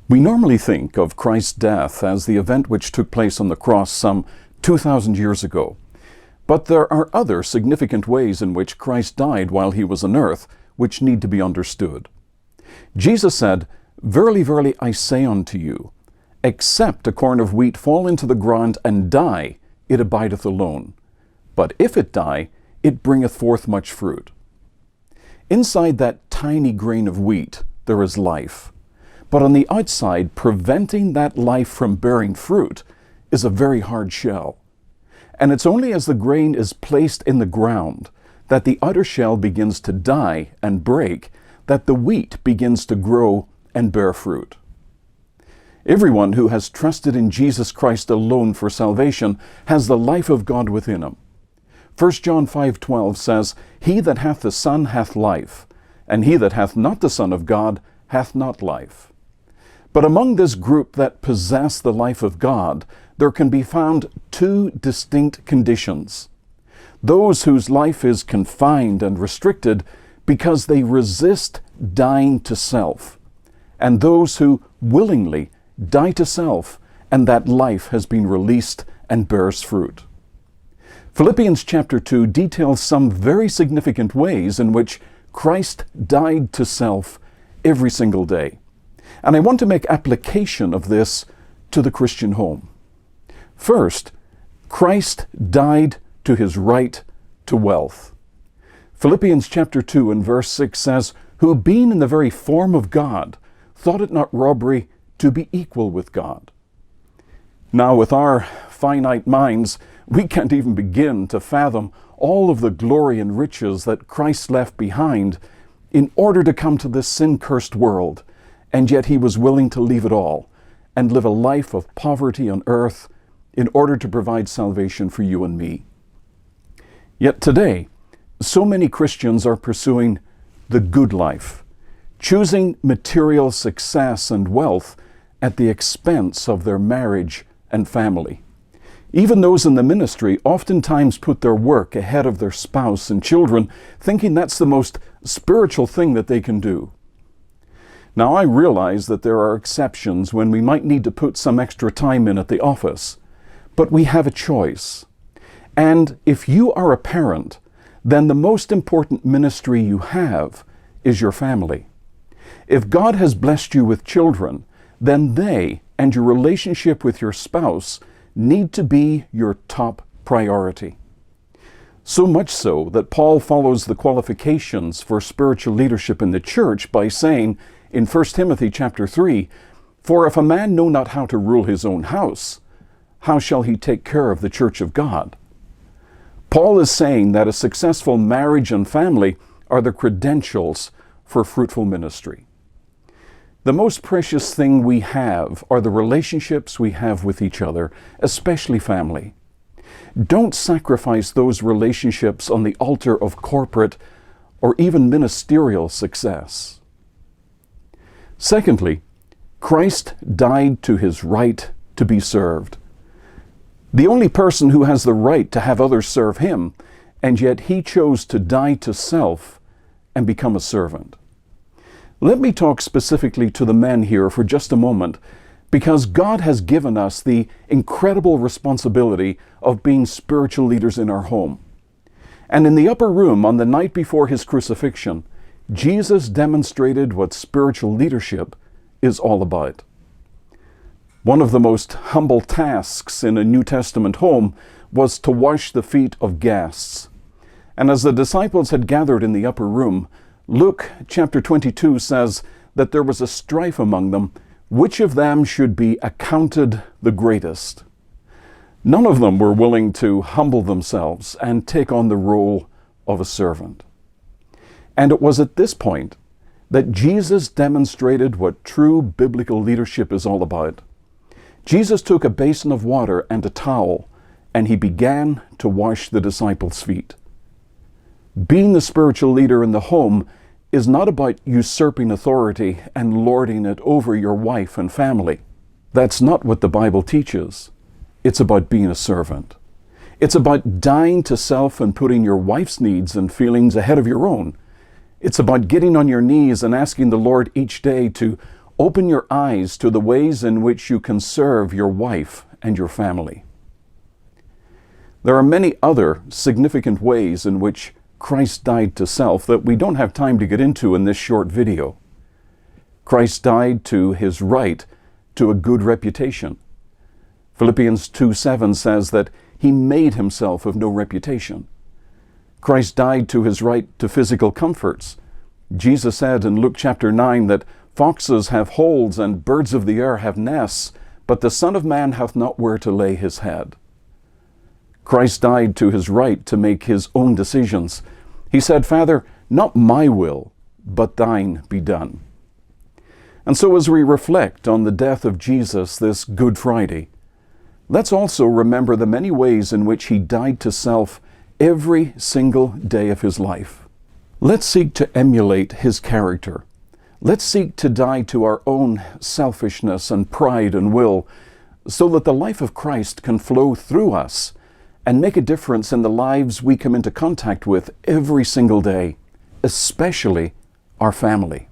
We normally think of Christ's death as the event which took place on the cross some 2,000 years ago. But there are other significant ways in which Christ died while he was on earth, which need to be understood. Jesus said, "Verily, verily, I say unto you, except a corn of wheat fall into the ground and die, it abideth alone. But if it die, it bringeth forth much fruit." Inside that tiny grain of wheat, there is life. But on the outside, preventing that life from bearing fruit is a very hard shell. And it's only as the grain is placed in the ground that the outer shell begins to die and break, that the wheat begins to grow and bear fruit. Everyone who has trusted in Jesus Christ alone for salvation has the life of God within him. 1 John 5:12 says, "He that hath the Son hath life, and he that hath not the Son of God hath not life." But among this group that possess the life of God, there can be found two distinct conditions. Those whose life is confined and restricted because they resist dying to self, and those who willingly die to self, and that life has been released and bears fruit. Philippians chapter 2 details some very significant ways in which Christ died to self every single day. And I want to make application of this to the Christian home. First, Christ died to his right to wealth. Philippians chapter 2 and verse 6 says, "Who being in the very form of God, thought it not robbery to be equal with God." Now, with our finite minds, we can't even begin to fathom all of the glory and riches that Christ left behind in order to come to this sin-cursed world, and yet he was willing to leave it all and live a life of poverty on earth in order to provide salvation for you and me. Yet today, so many Christians are pursuing the good life, choosing material success and wealth at the expense of their marriage and family. Even those in the ministry oftentimes put their work ahead of their spouse and children, thinking that's the most spiritual thing that they can do. Now, I realize that there are exceptions when we might need to put some extra time in at the office, but we have a choice. And if you are a parent, then the most important ministry you have is your family. If God has blessed you with children, then they and your relationship with your spouse need to be your top priority. So much so that Paul follows the qualifications for spiritual leadership in the church by saying in 1 Timothy chapter 3, "For if a man know not how to rule his own house, how shall he take care of the church of God?" Paul is saying that a successful marriage and family are the credentials for fruitful ministry. The most precious thing we have are the relationships we have with each other, especially family. Don't sacrifice those relationships on the altar of corporate or even ministerial success. Secondly, Christ died to his right to be served. The only person who has the right to have others serve him, and yet he chose to die to self and become a servant. Let me talk specifically to the men here for just a moment, because God has given us the incredible responsibility of being spiritual leaders in our home. And in the upper room on the night before his crucifixion, Jesus demonstrated what spiritual leadership is all about. One of the most humble tasks in a New Testament home was to wash the feet of guests. And as the disciples had gathered in the upper room, Luke chapter 22 says that there was a strife among them, which of them should be accounted the greatest. None of them were willing to humble themselves and take on the role of a servant. And it was at this point that Jesus demonstrated what true biblical leadership is all about. Jesus took a basin of water and a towel, and he began to wash the disciples' feet. Being the spiritual leader in the home is not about usurping authority and lording it over your wife and family. That's not what the Bible teaches. It's about being a servant. It's about dying to self and putting your wife's needs and feelings ahead of your own. It's about getting on your knees and asking the Lord each day to open your eyes to the ways in which you can serve your wife and your family. There are many other significant ways in which Christ died to self that we don't have time to get into in this short video. Christ died to his right to a good reputation. Philippians 2:7 says that he made himself of no reputation. Christ died to his right to physical comforts. Jesus said in Luke chapter 9 that foxes have holes and birds of the air have nests, but the Son of Man hath not where to lay his head. Christ died to his right to make his own decisions. He said, Father, not my will, but thine be done. And so as we reflect on the death of Jesus this Good Friday, let's also remember the many ways in which he died to self every single day of his life. Let's seek to emulate his character. Let's seek to die to our own selfishness and pride and will, so that the life of Christ can flow through us and make a difference in the lives we come into contact with every single day, especially our family.